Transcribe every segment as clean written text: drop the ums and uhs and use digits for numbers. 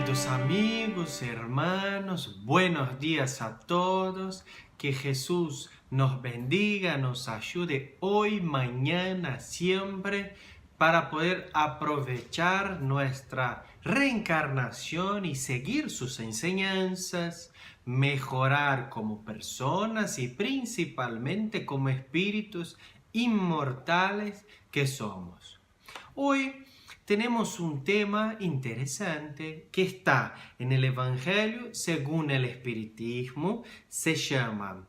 Queridos amigos, hermanos, buenos días a todos. Que Jesús nos bendiga, nos ayude hoy, mañana, siempre, para poder aprovechar nuestra reencarnación y seguir sus enseñanzas, mejorar como personas y principalmente como espíritus inmortales que somos. Hoy tenemos un tema interesante que está en el Evangelio según el Espiritismo. Se llama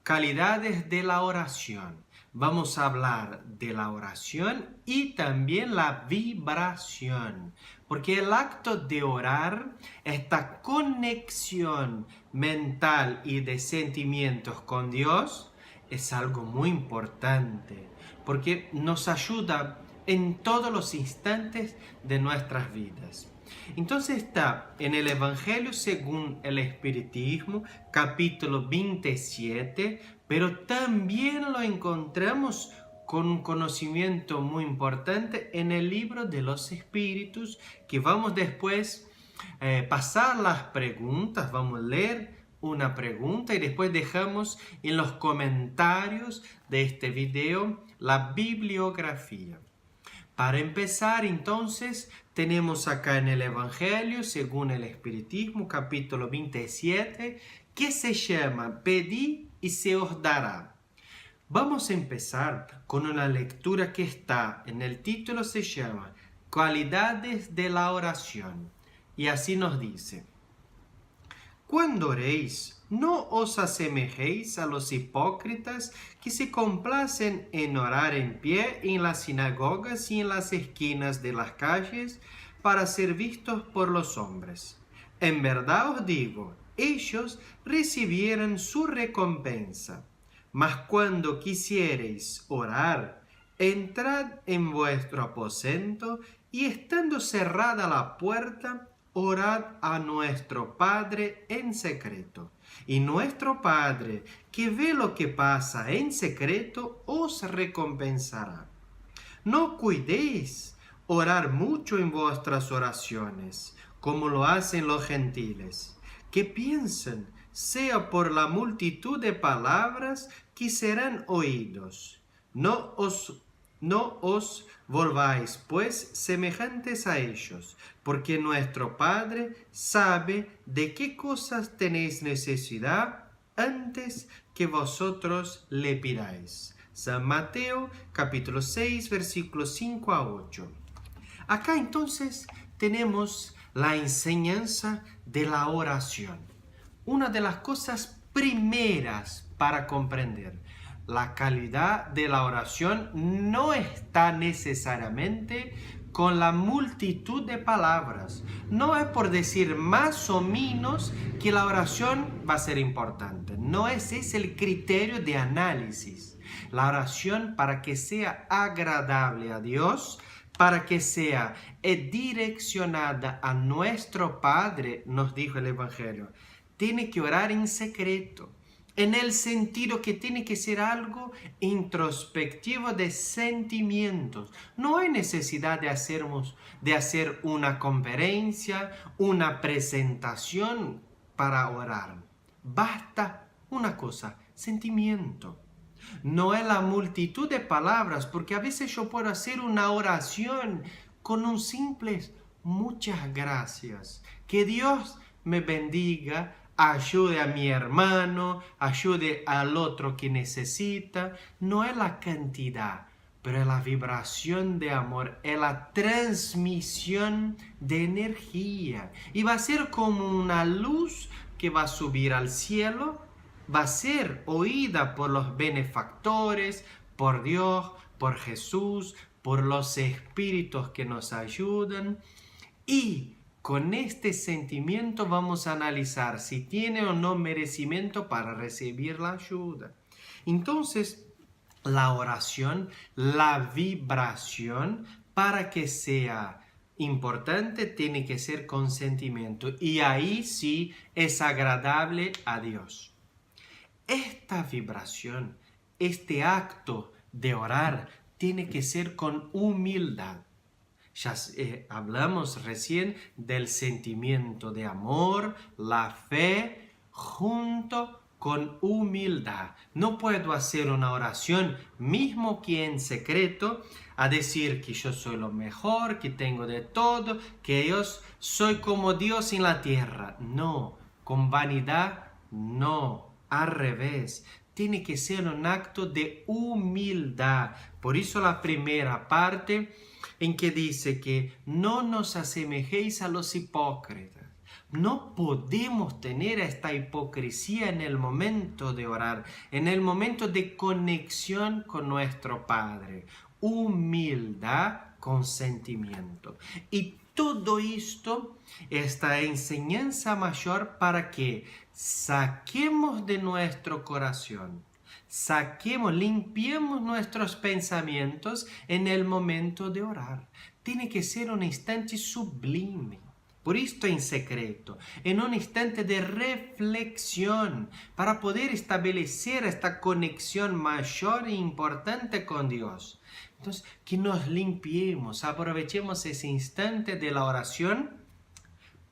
calidades de la oración. Vamos a hablar de la oración y también la vibración, porque el acto de orar, esta conexión mental y de sentimientos con Dios, es algo muy importante, porque nos ayuda en todos los instantes de nuestras vidas. Entonces está en el Evangelio según el Espiritismo, capítulo 27, pero también lo encontramos con un conocimiento muy importante en el libro de los Espíritus, que vamos después pasar las preguntas, vamos a leer una pregunta y después dejamos en los comentarios de este video la bibliografía. Para empezar, entonces, tenemos acá en el Evangelio, según el Espiritismo, capítulo 27, que se llama Pedid y se os dará. Vamos a empezar con una lectura que está en el título, se llama Cualidades de la oración. Y así nos dice: Cuando oréis, no os asemejéis a los hipócritas que se complacen en orar en pie en las sinagogas y en las esquinas de las calles para ser vistos por los hombres. En verdad os digo, ellos recibieron su recompensa. Mas cuando quisiereis orar, entrad en vuestro aposento y estando cerrada la puerta, orad a nuestro Padre en secreto, y nuestro Padre, que ve lo que pasa en secreto, os recompensará. No cuidéis orar mucho en vuestras oraciones, como lo hacen los gentiles, que piensan, sea por la multitud de palabras que serán oídos. No os volváis, pues, semejantes a ellos, porque nuestro Padre sabe de qué cosas tenéis necesidad antes que vosotros le pidáis. San Mateo, capítulo 6, versículos 5 a 8. Acá entonces tenemos la enseñanza de la oración. Una de las cosas primeras para comprender la calidad de la oración no está necesariamente con la multitud de palabras. No es por decir más o menos que la oración va a ser importante. No ese es el criterio de análisis. La oración, para que sea agradable a Dios, para que sea direccionada a nuestro Padre, nos dijo el Evangelio, tiene que orar en secreto, en el sentido que tiene que ser algo introspectivo de sentimientos. No hay necesidad de hacer una conferencia, una presentación para orar. Basta una cosa, sentimiento. No es la multitud de palabras, porque a veces yo puedo hacer una oración con un simple muchas gracias. Que Dios me bendiga, ayude a mi hermano, ayude al otro que necesita. No es la cantidad, pero es la vibración de amor, es la transmisión de energía. Y va a ser como una luz que va a subir al cielo, va a ser oída por los benefactores, por Dios, por Jesús, por los espíritus que nos ayudan. Y con este sentimiento vamos a analizar si tiene o no merecimiento para recibir la ayuda. Entonces, la oración, la vibración, para que sea importante, tiene que ser con sentimiento. Y ahí sí es agradable a Dios. Esta vibración, este acto de orar, tiene que ser con humildad. Ya hablamos recién del sentimiento de amor, la fe, junto con humildad. No puedo hacer una oración, mismo que en secreto, a decir que yo soy lo mejor, que tengo de todo, que yo soy como Dios en la tierra. No, con vanidad, no, al revés. Tiene que ser un acto de humildad. Por eso la primera parte en que dice que no nos asemejéis a los hipócritas. No podemos tener esta hipocresía en el momento de orar, en el momento de conexión con nuestro Padre. Humildad con sentimiento. Y todo esto, esta enseñanza mayor para que saquemos de nuestro corazón, limpiemos nuestros pensamientos en el momento de orar. Tiene que ser un instante sublime. Por esto en secreto, en un instante de reflexión, para poder establecer esta conexión mayor e importante con Dios. Entonces, que nos limpiemos, aprovechemos ese instante de la oración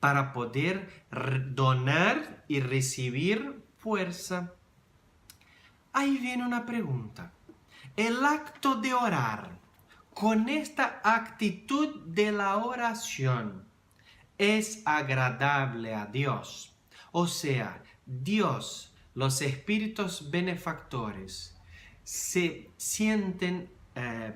para poder donar y recibir fuerza. Ahí viene una pregunta. El acto de orar, con esta actitud de la oración, ¿es agradable a Dios? O sea, Dios, los espíritus benefactores, se sienten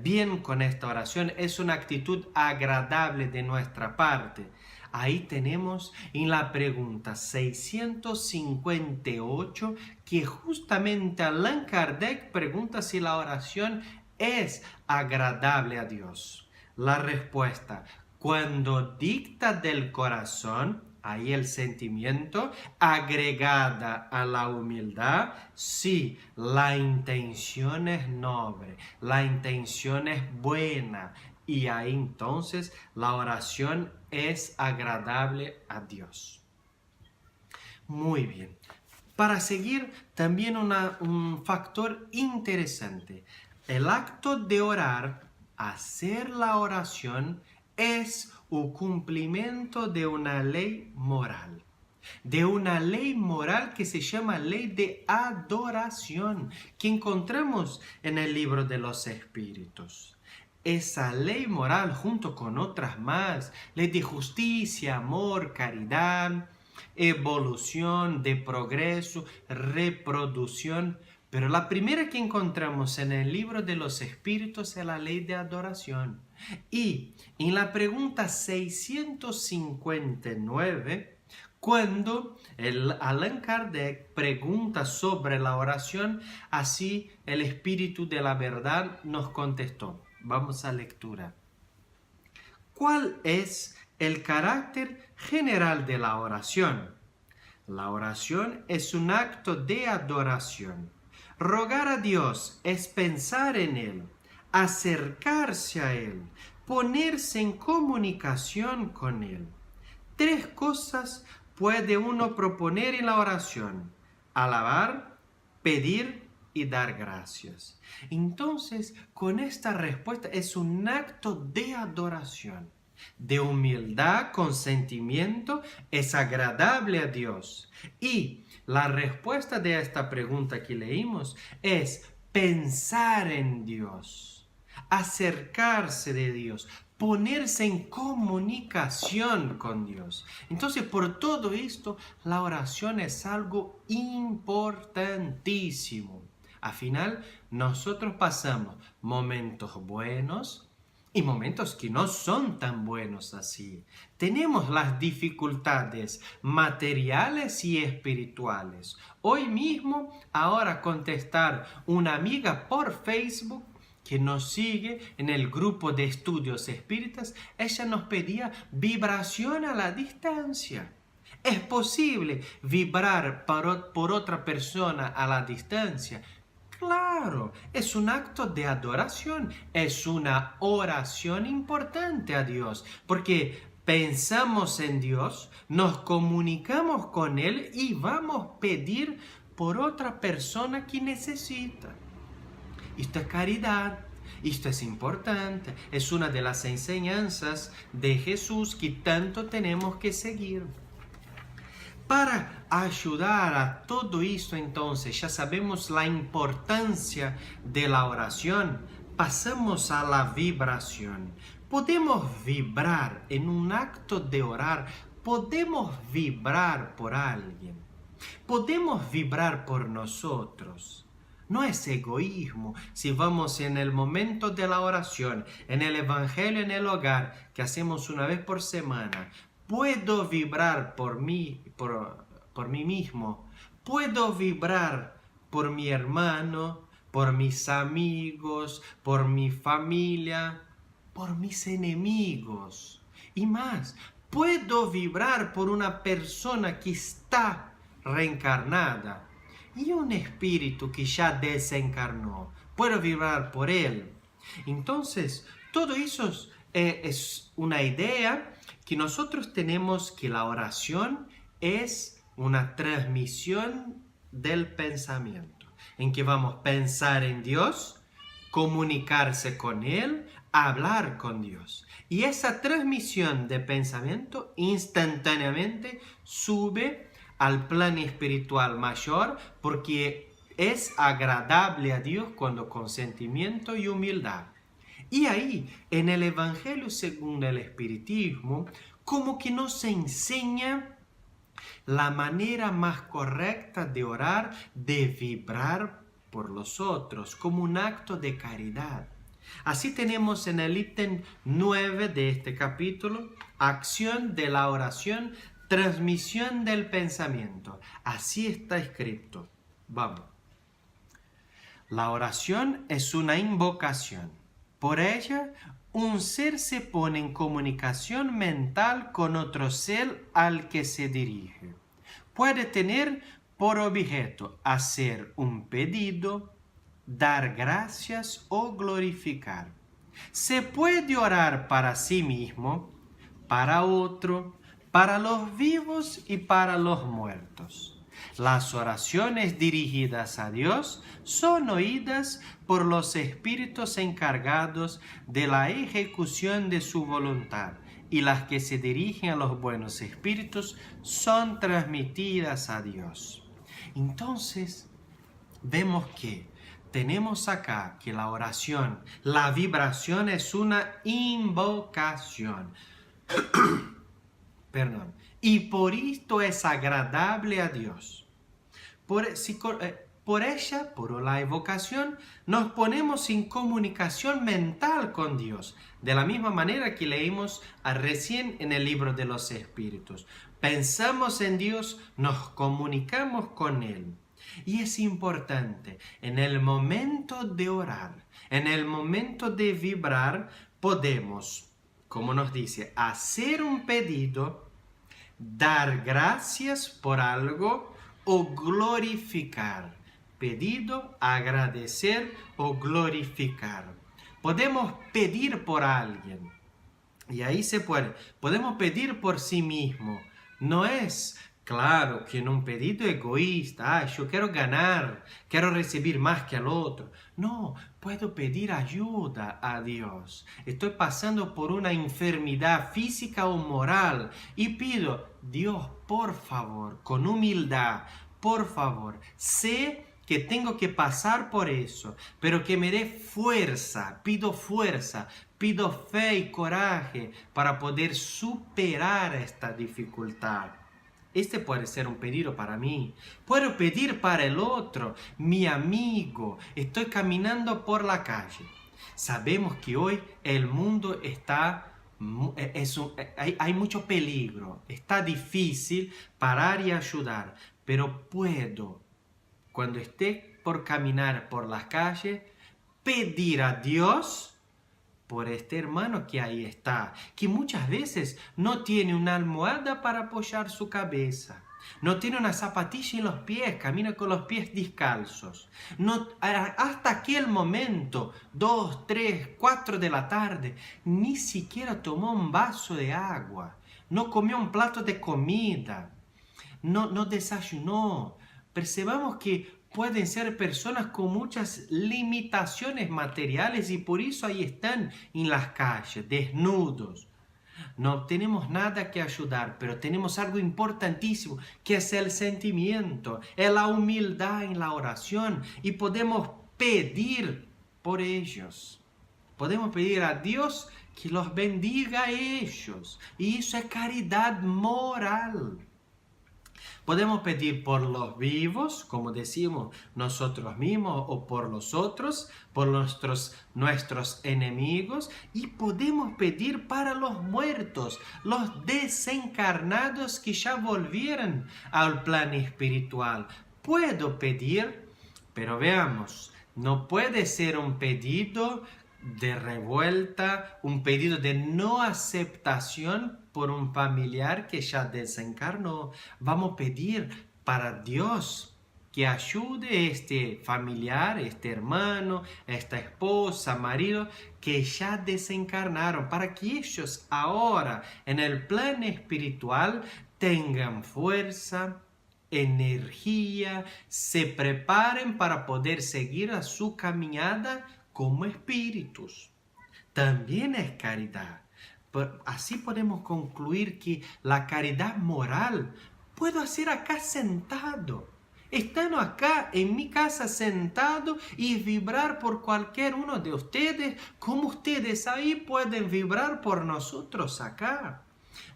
bien con esta oración. Es una actitud agradable de nuestra parte. Ahí tenemos en la pregunta 658 que justamente Allan Kardec pregunta si la oración es agradable a Dios. La respuesta: cuando dicta del corazón, ahí el sentimiento, agregada a la humildad, sí, la intención es noble, la intención es buena, y ahí entonces la oración es agradable a Dios. Muy bien. Para seguir, también un factor interesante. El acto de orar, hacer la oración, es un cumplimiento de una ley moral. De una ley moral que se llama ley de adoración, que encontramos en el libro de los Espíritus. Esa ley moral, junto con otras más, ley de justicia, amor, caridad, evolución, de progreso, reproducción. Pero la primera que encontramos en el libro de los Espíritus es la ley de adoración. Y en la pregunta 659, cuando Allan Kardec pregunta sobre la oración, así el Espíritu de la Verdad nos contestó. Vamos a lectura. ¿Cuál es el carácter general de la oración? La oración es un acto de adoración. Rogar a Dios es pensar en Él, acercarse a Él, ponerse en comunicación con Él. 3 cosas puede uno proponer en la oración: alabar, pedir y dar gracias. Entonces, con esta respuesta es un acto de adoración, de humildad, con sentimiento, es agradable a Dios. Y la respuesta de esta pregunta que leímos es pensar en Dios, acercarse de Dios, ponerse en comunicación con Dios. Entonces, por todo esto, la oración es algo importantísimo. Al final, nosotros pasamos momentos buenos y momentos que no son tan buenos así. Tenemos las dificultades materiales y espirituales. Hoy mismo, ahora contestar una amiga por Facebook que nos sigue en el grupo de estudios espíritas, ella nos pedía vibración a la distancia. ¿Es posible vibrar por otra persona a la distancia? Claro, es un acto de adoración, es una oración importante a Dios, porque pensamos en Dios, nos comunicamos con Él y vamos a pedir por otra persona que necesita. Esto es caridad, Esto es importante, es una de las enseñanzas de Jesús que tanto tenemos que seguir. Para ayudar a todo esto, entonces, ya sabemos la importancia de la oración, pasamos a la vibración. Podemos vibrar en un acto de orar, podemos vibrar por alguien, podemos vibrar por nosotros. No es egoísmo si vamos en el momento de la oración, en el evangelio en el hogar, que hacemos una vez por semana. Puedo vibrar por mí mismo. Puedo vibrar por mi hermano, por mis amigos, por mi familia, por mis enemigos. Y más, puedo vibrar por una persona que está reencarnada y un espíritu que ya desencarnó. Puedo vibrar por él. Entonces, todo eso es una idea que nosotros tenemos, que la oración es una transmisión del pensamiento, en que vamos a pensar en Dios, comunicarse con Él, hablar con Dios. Y esa transmisión de pensamiento instantáneamente sube al plano espiritual mayor, porque es agradable a Dios cuando con sentimiento y humildad. Y ahí, en el Evangelio según el Espiritismo, como que nos enseña la manera más correcta de orar, de vibrar por los otros, como un acto de caridad. Así tenemos en el ítem 9 de este capítulo, acción de la oración, transmisión del pensamiento. Así está escrito. Vamos. La oración es una invocación. Por ella, un ser se pone en comunicación mental con otro ser al que se dirige. Puede tener por objeto hacer un pedido, dar gracias o glorificar. Se puede orar para sí mismo, para otro, para los vivos y para los muertos. Las oraciones dirigidas a Dios son oídas por los espíritus encargados de la ejecución de su voluntad, y las que se dirigen a los buenos espíritus son transmitidas a Dios. Entonces, vemos que tenemos acá que la oración, la vibración es una invocación. Perdón. Y por esto es agradable a Dios. Por ella, por la evocación, nos ponemos en comunicación mental con Dios, de la misma manera que leímos recién en el libro de los Espíritus. Pensamos en Dios, nos comunicamos con Él. Y es importante, en el momento de orar, en el momento de vibrar, podemos, como nos dice, hacer un pedido, dar gracias por algo o glorificar. Pedido, agradecer o glorificar. Podemos pedir por alguien. Y ahí se puede. Podemos pedir por sí mismo. No es, claro, que en un pedido egoísta, yo quiero ganar, quiero recibir más que al otro. No, puedo pedir ayuda a Dios. Estoy pasando por una enfermedad física o moral y pido, Dios, por favor, con humildad, por favor, sé que tengo que pasar por eso, pero que me dé fuerza, pido fe y coraje para poder superar esta dificultad. Este puede ser un pedido para mí. Puedo pedir para el otro, mi amigo. Estoy caminando por la calle. Sabemos que hoy el mundo está... hay mucho peligro. Está difícil parar y ayudar. Pero puedo, cuando esté por caminar por las calles, pedir a Dios por este hermano que ahí está, que muchas veces no tiene una almohada para apoyar su cabeza, no tiene una zapatilla en los pies, camina con los pies descalzos. No, hasta aquel momento, 2, 3, 4 de la tarde, ni siquiera tomó un vaso de agua, no comió un plato de comida, no desayunó. Percebamos que pueden ser personas con muchas limitaciones materiales y por eso ahí están en las calles, desnudos. No tenemos nada que ayudar, pero tenemos algo importantísimo, que es el sentimiento, es la humildad en la oración y podemos pedir por ellos. Podemos pedir a Dios que los bendiga a ellos. Y eso es caridad moral. Podemos pedir por los vivos, como decimos nosotros mismos, o por los otros, por nuestros enemigos. Y podemos pedir para los muertos, los desencarnados que ya volvieron al plano espiritual. Puedo pedir, pero veamos, no puede ser un pedido de revuelta, un pedido de no aceptación por un familiar que ya desencarnó. Vamos a pedir para Dios que ayude a este familiar, este hermano, esta esposa, marido, que ya desencarnaron, para que ellos ahora en el plano espiritual tengan fuerza, energía, se preparen para poder seguir a su caminada como espíritus. También es caridad. Así podemos concluir que la caridad moral puedo hacer acá sentado. Estando acá en mi casa sentado y vibrar por cualquier uno de ustedes, como ustedes ahí pueden vibrar por nosotros acá.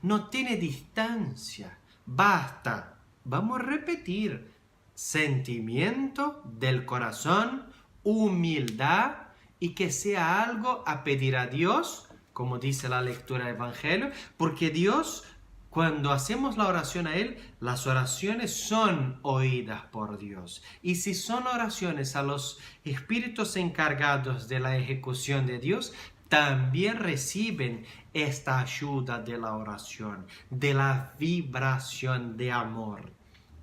No tiene distancia. Basta. Vamos a repetir. Sentimiento del corazón, humildad y que sea algo a pedir a Dios, como dice la lectura del Evangelio, porque Dios, cuando hacemos la oración a Él, las oraciones son oídas por Dios. Y si son oraciones a los espíritus encargados de la ejecución de Dios, también reciben esta ayuda de la oración, de la vibración de amor.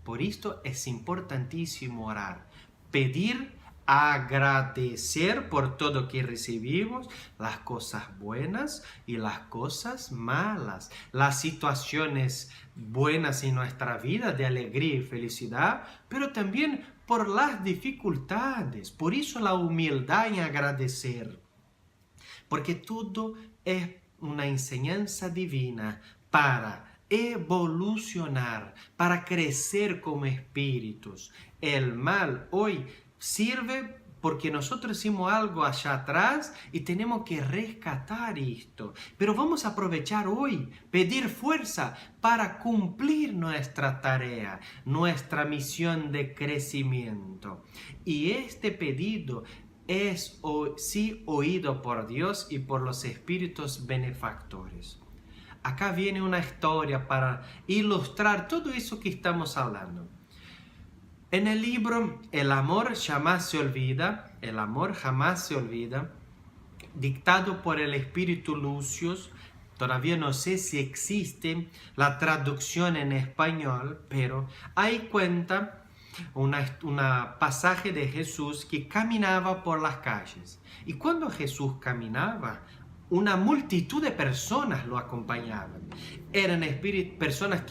Por esto es importantísimo orar, pedir, agradecer por todo que recibimos, las cosas buenas y las cosas malas, las situaciones buenas en nuestra vida de alegría y felicidad, pero también por las dificultades. Por eso la humildad en agradecer, porque todo es una enseñanza divina para evolucionar, para crecer como espíritus. El mal hoy sirve porque nosotros hicimos algo allá atrás y tenemos que rescatar esto. Pero vamos a aprovechar hoy, pedir fuerza para cumplir nuestra tarea, nuestra misión de crecimiento. Y este pedido es sí oído por Dios y por los espíritus benefactores. Acá viene una historia para ilustrar todo eso que estamos hablando. En el libro El amor jamás se olvida, dictado por el espíritu Lucius, todavía no sé si existe la traducción en español, pero ahí cuenta una pasaje de Jesús que caminaba por las calles. Y cuando Jesús caminaba, una multitud de personas lo acompañaban. Eran personas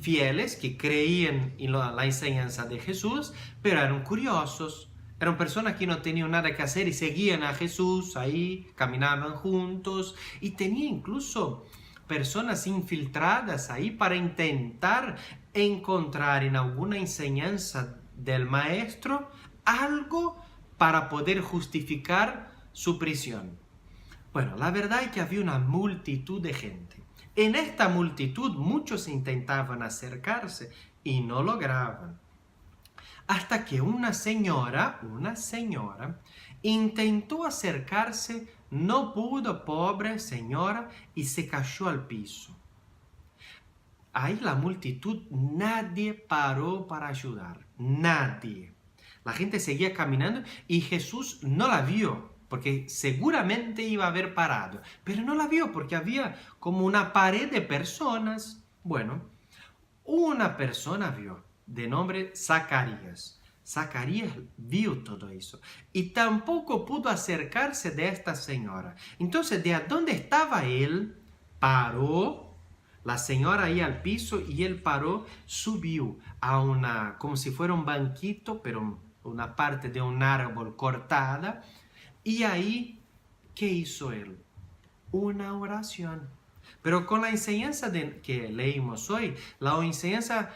fieles, que creían en la enseñanza de Jesús, pero eran curiosos. Eran personas que no tenían nada que hacer y seguían a Jesús ahí, caminaban juntos. Y tenía incluso personas infiltradas ahí para intentar encontrar en alguna enseñanza del maestro algo para poder justificar su prisión. Bueno, la verdad es que había una multitud de gente. En esta multitud muchos intentaban acercarse y no lograban. Hasta que una señora intentó acercarse, no pudo, pobre señora, y se cayó al piso. Ahí la multitud, nadie paró para ayudar, nadie. La gente seguía caminando y Jesús no la vio, porque seguramente iba a haber parado, pero no la vio porque había como una pared de personas. Bueno, una persona vio, de nombre Zacarías. Zacarías vio todo eso y tampoco pudo acercarse de esta señora. Entonces, ¿de dónde estaba él? Paró, La señora ahí al piso y él paró, subió a una, como si fuera un banquito, pero una parte de un árbol cortada. Y ahí, ¿qué hizo él? Una oración. Pero con la enseñanza que leímos hoy, la enseñanza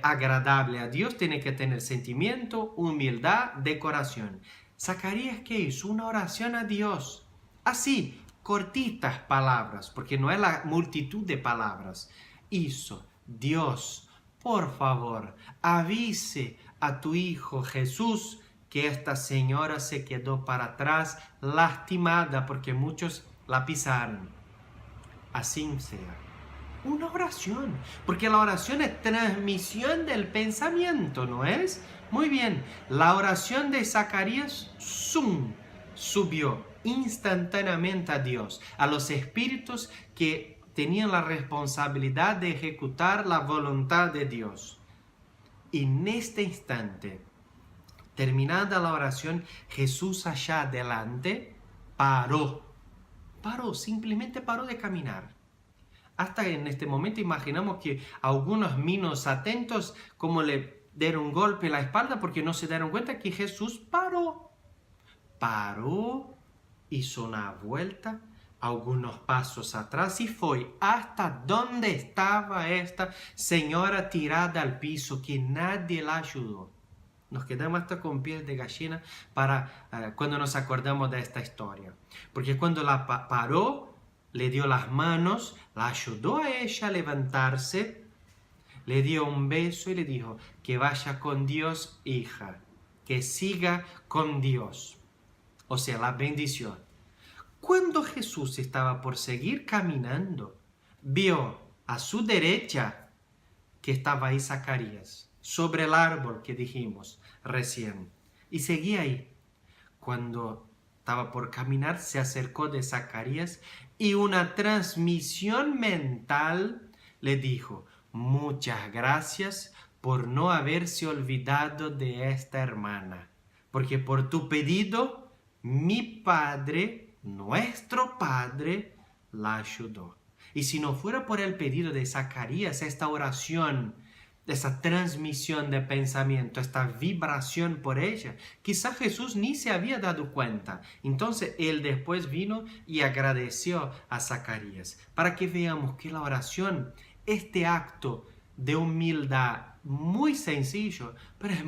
agradable a Dios tiene que tener sentimiento, humildad, decoración. Zacarías, ¿qué hizo? Una oración a Dios. Así, cortitas palabras, porque no es la multitud de palabras. Hizo, Dios, por favor, avise a tu hijo Jesús que esta señora se quedó para atrás, lastimada porque muchos la pisaron. Así sea. Una oración, porque la oración es transmisión del pensamiento, ¿no es? Muy bien, la oración de Zacarías subió instantáneamente a Dios, a los espíritus que tenían la responsabilidad de ejecutar la voluntad de Dios. Y en este instante, terminada la oración, Jesús allá adelante paró, simplemente paró de caminar. Hasta en este momento imaginamos que algunos niños atentos como le dieron un golpe en la espalda porque no se dieron cuenta que Jesús paró. Paró, hizo una vuelta, algunos pasos atrás y fue hasta donde estaba esta señora tirada al piso que nadie la ayudó. Nos quedamos hasta con piel de gallina cuando nos acordamos de esta historia. Porque cuando la paró, le dio las manos, la ayudó a ella a levantarse, le dio un beso y le dijo que vaya con Dios, hija, que siga con Dios. O sea, la bendición. Cuando Jesús estaba por seguir caminando, vio a su derecha que estaba ahí Zacarías, sobre el árbol que dijimos recién, y seguía ahí. Cuando estaba por caminar, se acercó de Zacarías y una transmisión mental le dijo: muchas gracias por no haberse olvidado de esta hermana, porque por tu pedido, mi padre, nuestro padre, la ayudó. Y si no fuera por el pedido de Zacarías, esta oración, esa transmisión de pensamiento, esta vibración por ella, quizá Jesús ni se había dado cuenta. Entonces él después vino y agradeció a Zacarías, para que veamos que la oración, este acto de humildad muy sencillo, pero es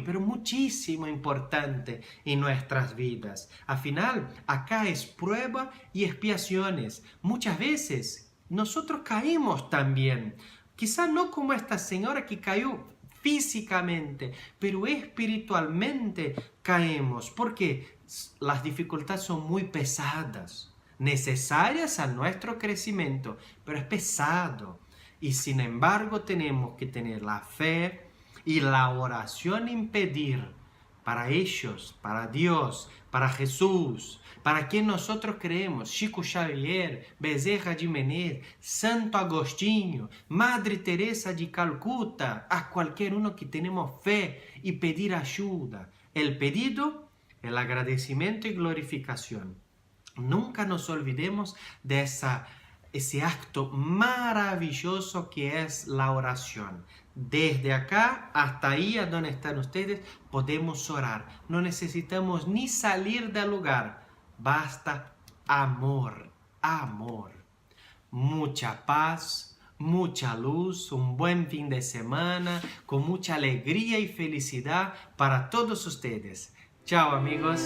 pero muchísimo importante en nuestras vidas. Al final, acá es prueba y expiaciones. Muchas veces nosotros caímos también. Quizá no como esta señora que cayó físicamente, pero espiritualmente caemos, porque las dificultades son muy pesadas, necesarias a nuestro crecimiento, pero es pesado. Y sin embargo tenemos que tener la fe y la oración impedir para ellos, para Dios, para Jesús, para quien nosotros creemos, Chico Xavier, Bezerra de Menezes, Santo Agostinho, Madre Teresa de Calcuta, a cualquier uno que tenemos fe y pedir ayuda. El pedido, el agradecimiento y glorificación. Nunca nos olvidemos de ese acto maravilloso que es la oración. Desde acá hasta ahí, a donde están ustedes, podemos orar. No necesitamos ni salir del lugar. Basta amor, amor. Mucha paz, mucha luz, un buen fin de semana, con mucha alegría y felicidad para todos ustedes. Chao, amigos.